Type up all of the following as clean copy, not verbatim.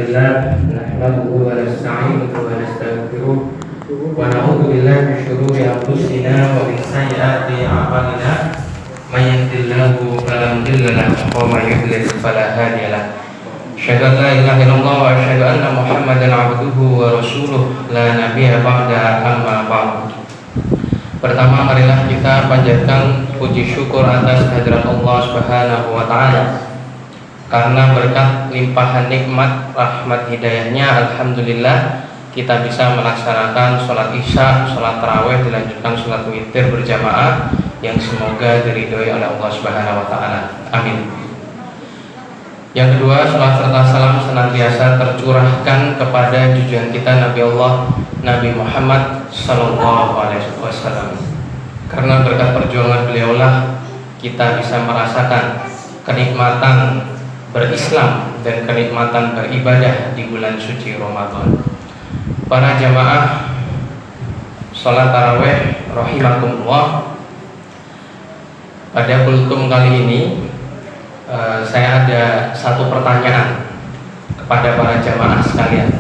لله نحمده ونستعينه ونستغفره ونعوذ بالله من شرور أنفسنا ومن سيئات أعمالنا من يهد الله فلا مضل له ومن يضلل فلا هادي له أشهد أن لا إله إلا الله وأشهد أن محمدا عبده ورسوله لا نبي بعد أما بعد. Pertama, marilah kita panjatkan puji syukur atas kehadirat Allah Subhanahu wa Ta'ala, karena berkat limpahan nikmat rahmat hidayahnya, alhamdulillah kita bisa melaksanakan sholat isya, sholat tarawih, dilanjutkan sholat witir berjamaah yang semoga diridhoi oleh Allah Subhanahu wa Ta'ala. Amin. Yang kedua, salat serta salam senantiasa tercurahkan kepada junjungan kita Nabi Allah Nabi Muhammad Sallallahu Alaihi Wasallam. Karena berkat perjuangan beliaulah kita bisa merasakan kenikmatan berislam dan kenikmatan beribadah di bulan suci Ramadan. Para jamaah salat tarawih rahimakumullah, pada kultum kali ini saya ada satu pertanyaan kepada para jamaah sekalian.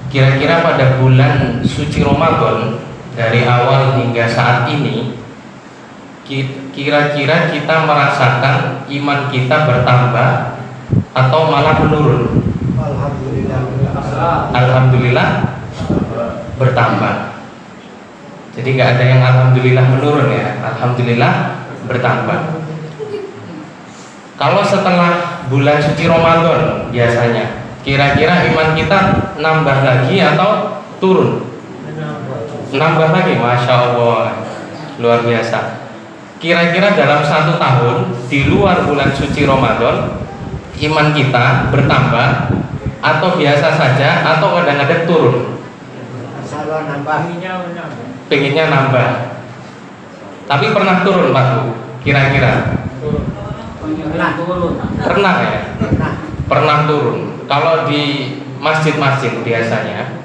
Kira-kira pada bulan suci Ramadan dari awal hingga saat ini, kira-kira kita merasakan iman kita bertambah atau malah menurun? Alhamdulillah bertambah. Jadi nggak ada yang alhamdulillah menurun ya. Alhamdulillah bertambah. Kalau setelah bulan suci Ramadan biasanya, kira-kira iman kita nambah lagi atau turun? Nambah lagi, Masya Allah, luar biasa. Kira-kira dalam satu tahun di luar bulan suci Ramadan, iman kita bertambah atau biasa saja atau kadang-kadang turun? Pengennya nambah. Tapi pernah turun Pak Bu? Kira-kira? Pernah ya? Pernah turun. Kalau di masjid-masjid biasanya,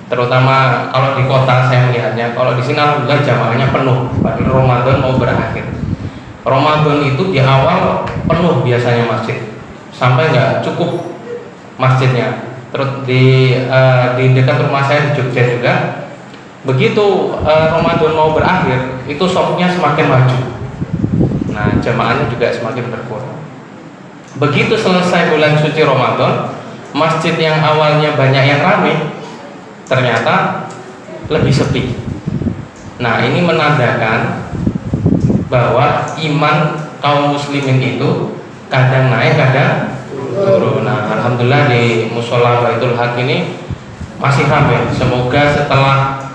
terutama kalau di kota saya melihatnya, kalau di sini alhamdulillah jamaahnya penuh. Padahal Ramadan mau berakhir. Ramadan itu di awal penuh biasanya masjid, sampai nggak cukup masjidnya. Terus di dekat rumah saya di Jogja juga, begitu Ramadan mau berakhir, itu sofnya semakin maju. Nah, jamaahnya juga semakin berkurang. Begitu selesai bulan suci Ramadan, masjid yang awalnya banyak yang ramai ternyata lebih sepi. Nah, ini menandakan bahwa iman kaum muslimin itu kadang naik, kadang turun. Nah, alhamdulillah di musola Baitul Haq ini masih ramai. Semoga setelah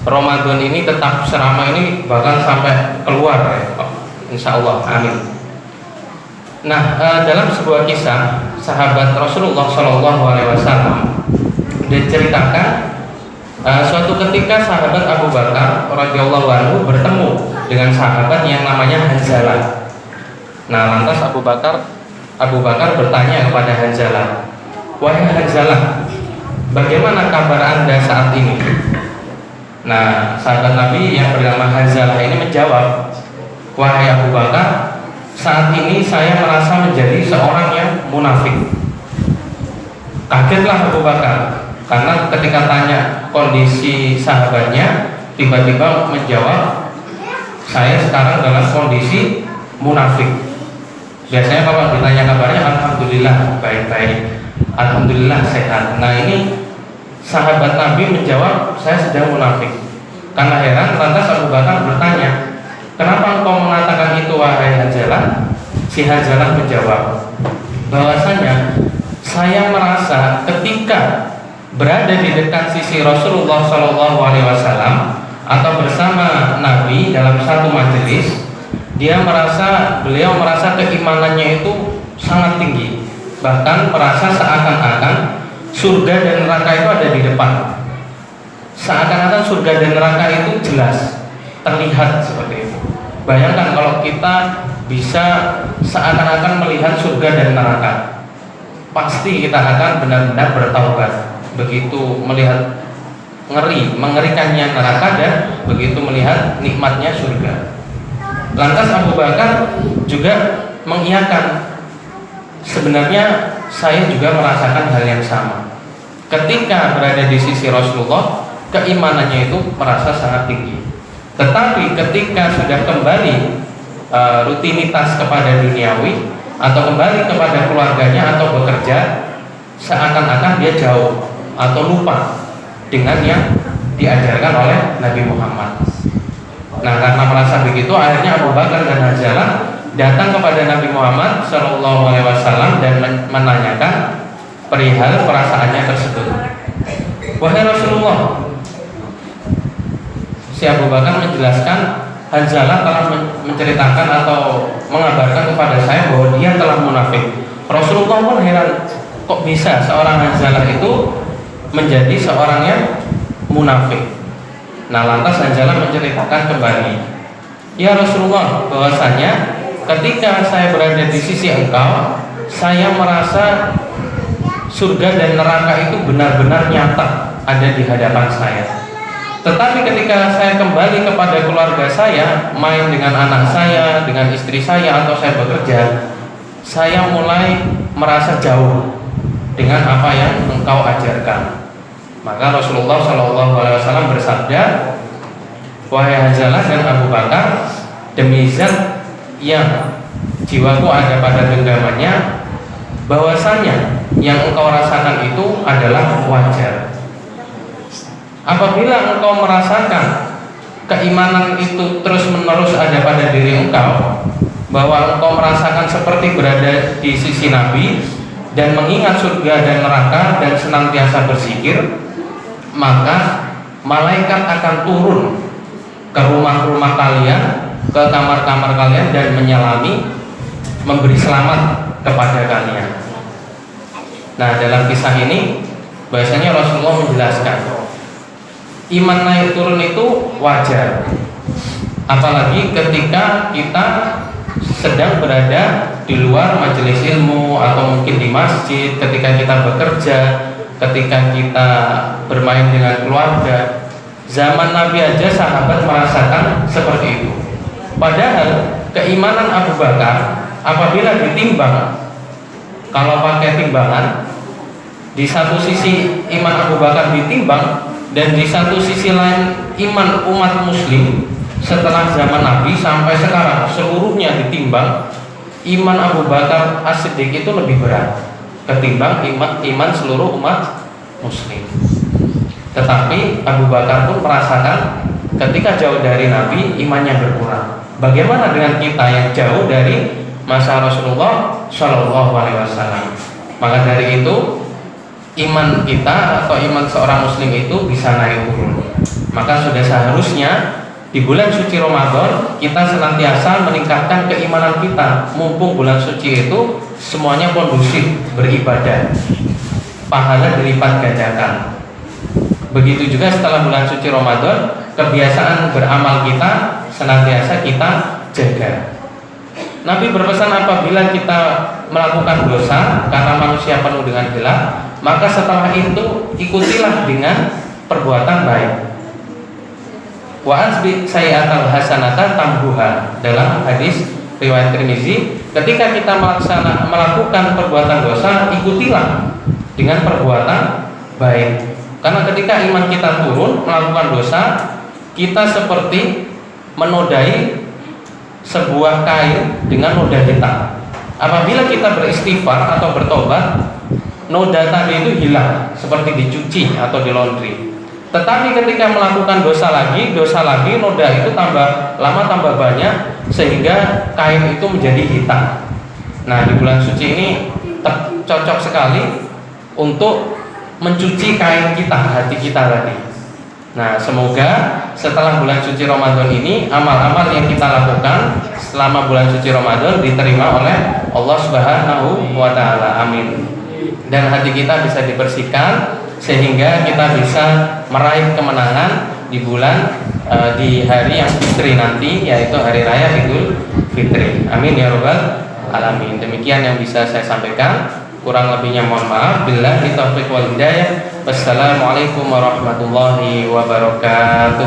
Ramadan ini tetap seramai ini, bahkan sampai keluar ya. Insya Allah, amin. Nah, dalam sebuah kisah sahabat Rasulullah SAW diceritakan, suatu ketika sahabat Abu Bakar radhiyallahu anhu bertemu dengan sahabat yang namanya Hanzalah. Nah, lantas Abu Bakar bertanya kepada Hanzalah, "Wahai Hanzalah, bagaimana kabar Anda saat ini?" Nah, sahabat Nabi yang bernama Hanzalah ini menjawab, "Wahai Abu Bakar, saat ini saya merasa menjadi seorang yang munafik." Kagetlah Abu Bakar, karena ketika tanya kondisi sahabatnya, tiba-tiba menjawab, "Saya sekarang dalam kondisi munafik." Biasanya kalau ditanya kabarnya, alhamdulillah baik-baik, alhamdulillah sehat. Nah, ini sahabat Nabi menjawab, "Saya sedang munafik." Karena heran, lantas Abu Bakar bertanya, "Kenapa engkau mengatakan itu, wahai Hanzalah?" Si Hanzalah menjawab bahwasanya saya merasa ketika berada di dekat sisi Rasulullah SAW atau bersama Nabi dalam satu majelis, beliau merasa keimanannya itu sangat tinggi, bahkan merasa seakan-akan surga dan neraka itu ada di depan. Seakan-akan surga dan neraka itu jelas terlihat seperti itu. Bayangkan kalau kita bisa seakan-akan melihat surga dan neraka, pasti kita akan benar-benar bertaubat. Begitu melihat mengerikannya neraka dan begitu melihat nikmatnya surga. Lantas Abu Bakar juga mengiyakan, sebenarnya saya juga merasakan hal yang sama. Ketika berada di sisi Rasulullah, keimanannya itu merasa sangat tinggi. Tetapi ketika sudah kembali rutinitas kepada duniawi atau kembali kepada keluarganya atau bekerja, seakan-akan dia jauh atau lupa dengan yang diajarkan oleh Nabi Muhammad. Nah, karena merasa begitu, akhirnya Abu Bakar dan Hanzalah datang kepada Nabi Muhammad SAW dan menanyakan perihal perasaannya tersebut. Wahai Rasulullah, si Abu Bakar menjelaskan Hanzalah telah menceritakan atau mengabarkan kepada saya bahwa dia telah munafik. Rasulullah pun heran, kok bisa seorang Hanzalah itu menjadi seorang yang munafik. Nah, lantas Hanzalah menceritakan kembali, ya Rasulullah, bahwasanya ketika saya berada di sisi engkau, saya merasa surga dan neraka itu benar-benar nyata ada di hadapan saya. Tetapi ketika saya kembali kepada keluarga saya, main dengan anak saya, dengan istri saya, atau saya bekerja, saya mulai merasa jauh dengan apa yang engkau ajarkan. Maka Rasulullah SAW bersabda, wahai Hanzalah dan Abu Bakar, demi zat yang jiwaku ada pada genggamannya, bahwasanya yang engkau rasakan itu adalah wajar. Apabila engkau merasakan keimanan itu terus-menerus ada pada diri engkau, bahwa engkau merasakan seperti berada di sisi Nabi dan mengingat surga dan neraka dan senantiasa berzikir, maka malaikat akan turun ke rumah-rumah kalian, ke kamar-kamar kalian dan menyelami, memberi selamat kepada kalian. Nah, dalam kisah ini bahasanya Rasulullah menjelaskan iman naik turun itu wajar, apalagi ketika kita sedang berada di luar majelis ilmu atau mungkin di masjid, ketika kita bekerja, ketika kita bermain dengan keluarga. Zaman Nabi aja sahabat merasakan seperti itu. Padahal keimanan Abu Bakar apabila ditimbang, kalau pakai timbangan, di satu sisi iman Abu Bakar ditimbang dan di satu sisi lain iman umat muslim setelah zaman Nabi sampai sekarang seluruhnya ditimbang, iman Abu Bakar As-Siddiq itu lebih berat ketimbang iman seluruh umat muslim. Tetapi Abu Bakar pun merasakan ketika jauh dari Nabi imannya berkurang. Bagaimana dengan kita yang jauh dari masa Rasulullah Shallallahu Alaihi Wasallam? Maka dari itu iman kita atau iman seorang muslim itu bisa naik turun. Maka sudah seharusnya di bulan suci Ramadan kita senantiasa meningkatkan keimanan kita. Mumpung bulan suci itu semuanya kondusif beribadah, pahala dilipat gandakan. Begitu juga setelah bulan suci Ramadan, kebiasaan beramal kita senantiasa kita jaga. Nabi berpesan apabila kita melakukan dosa karena manusia penuh dengan gelap, maka setelah itu ikutilah dengan perbuatan baik. Wa asbi sayyi'atal hasanatan tambuha, dalam hadis riwayat Tirmizi, ketika kita melakukan perbuatan dosa, ikutilah dengan perbuatan baik. Karena ketika iman kita turun melakukan dosa, kita seperti menodai sebuah kain dengan noda hitam. Apabila kita beristighfar atau bertobat, noda tadi itu hilang, seperti dicuci atau di laundry. Tetapi ketika melakukan dosa lagi, noda itu tambah lama tambah banyak sehingga kain itu menjadi hitam. Nah, di bulan suci ini cocok sekali untuk mencuci kain kita, hati kita tadi. Nah, semoga setelah bulan suci Ramadan ini amal-amal yang kita lakukan selama bulan suci Ramadan diterima oleh Allah Subhanahu wa taala. Amin. Dan hati kita bisa dibersihkan sehingga kita bisa meraih kemenangan di bulan di hari yang fitri nanti, yaitu hari raya Idul Fitri. Amin ya rabbal alamin. Demikian yang bisa saya sampaikan. Kurang lebihnya mohon maaf. Billahi taufiq wal hidayah. Wassalamualaikum warahmatullahi wabarakatuh.